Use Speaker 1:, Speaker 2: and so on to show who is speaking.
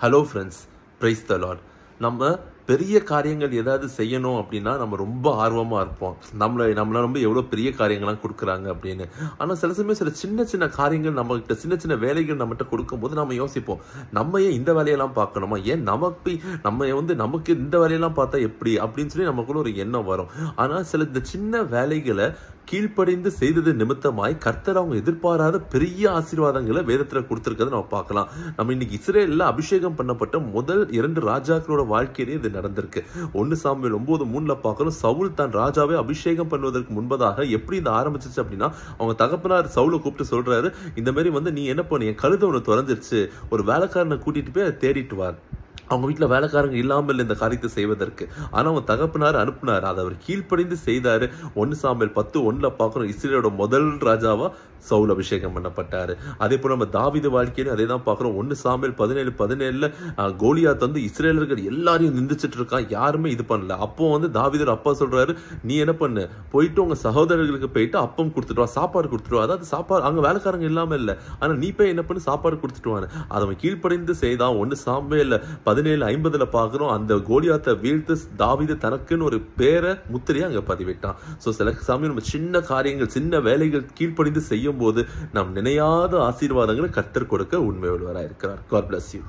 Speaker 1: Hello friends, praise the Lord. நம்ம பெரிய காரியங்கள் ஏதாவது செய்யணும் அப்படின்னா நம்ம ரொம்ப ஆர்வமாக இருப்போம். நம்மளை ரொம்ப எவ்வளோ பெரிய காரியங்கள்லாம் கொடுக்குறாங்க அப்படின்னு. ஆனால் சில சமயம் சில சின்ன சின்ன காரியங்கள் நம்மகிட்ட சின்ன சின்ன வேலைகள் நம்மகிட்ட கொடுக்கும்போது நம்ம யோசிப்போம், நம்ம ஏன் இந்த வேலையெல்லாம் பார்க்கணுமா, ஏன் நமக்கு இந்த வேலையெல்லாம் பார்த்தா எப்படி அப்படின்னு சொல்லி நமக்குள்ள ஒரு எண்ணம் வரும். ஆனால் சில இந்த சின்ன வேலைகளை கீழ்ப்படிந்து செய்தது நிமித்தமாய் கர்த்தர் அவங்க எதிர்பாராத பெரிய ஆசீர்வாதங்களை வேதத்துல கொடுத்திருக்கிறத நம்ம பார்க்கலாம். நம்ம இன்னைக்கு இஸ்ரேல்ல அபிஷேகம் பண்ணப்பட்ட முதல் 2 ராஜாக்களோட வாழ்க்கையிலே இது நடந்திருக்கு. 1 சாமுவேல் 9:3 பார்க்கிறோம். சவுல் தான் ராஜாவை அபிஷேகம் பண்ணுவதற்கு முன்பதாக எப்படி இது ஆரம்பிச்சிச்சு அப்படின்னா, அவங்க தகப்பனார் சவுலை கூப்பிட்டு சொல்றாரு, இந்த மாதிரி நீ என்ன பண்ணி என் கழுதை ஒன்று திறந்துருச்சு, ஒரு வேலைக்காரனை கூட்டிட்டு போய் அதை தேடிட்டு வா. அவங்க வீட்டில் வேலைக்காரங்க இல்லாமல் இந்த காரியத்தை செய்வதற்கு. ஆனால் அவங்க தகப்பனார் அனுப்புனார், அதை அவர் கீழ்ப்படிந்து செய்தாரு. 1 சாமுவேல் 10:1 பார்க்கணும். இஸ்ரேலோட முதல் ராஜாவா சவுல் அபிஷேகம் பண்ணப்பட்டாரு. அதே போல நம்ம தாவீது வாழ்க்கையிலும் அதே தான் பார்க்கிறோம். 1 சாமுவேல் 17:17 கோலியாத் இஸ்ரேலர்கள் எல்லாரையும் நிந்திச்சிட்டு இருக்கான், யாருமே இது பண்ணல. அப்போ தாவீதோட அப்பா சொல்றாரு, நீ என்ன பண்ணு, போயிட்டு உங்க சகோதரர்களுக்கு போயிட்டு அப்பம் கொடுத்துட்டு வா, சாப்பாடு கொடுத்துட்டு வா. அதாவது சாப்பாடு அங்க வேலைக்காரங்க இல்லாம இல்ல, ஆனா நீ போய் என்ன பண்ணு, சாப்பாடு கொடுத்துட்டு வான்னு. அதை கீழ்ப்படிந்து செய்தான். 1 சாமுவேல் 17:50 பார்க்கிறோம். அந்த கோலியாத்தை வீழ்த்து தாவீது தனக்குன்னு ஒரு பேரை முத்திரையை அங்க பதிவிட்டான். சோ சில சமயம் நம்ம சின்ன காரியங்கள் சின்ன வேலைகள் கீழ்ப்படிந்து செய்யும் போது நாம் நினையாத ஆசீர்வாதங்களை கர்த்தர் கொடுக்க உண்மை உள்ளவராக இருக்கிறார். God bless you.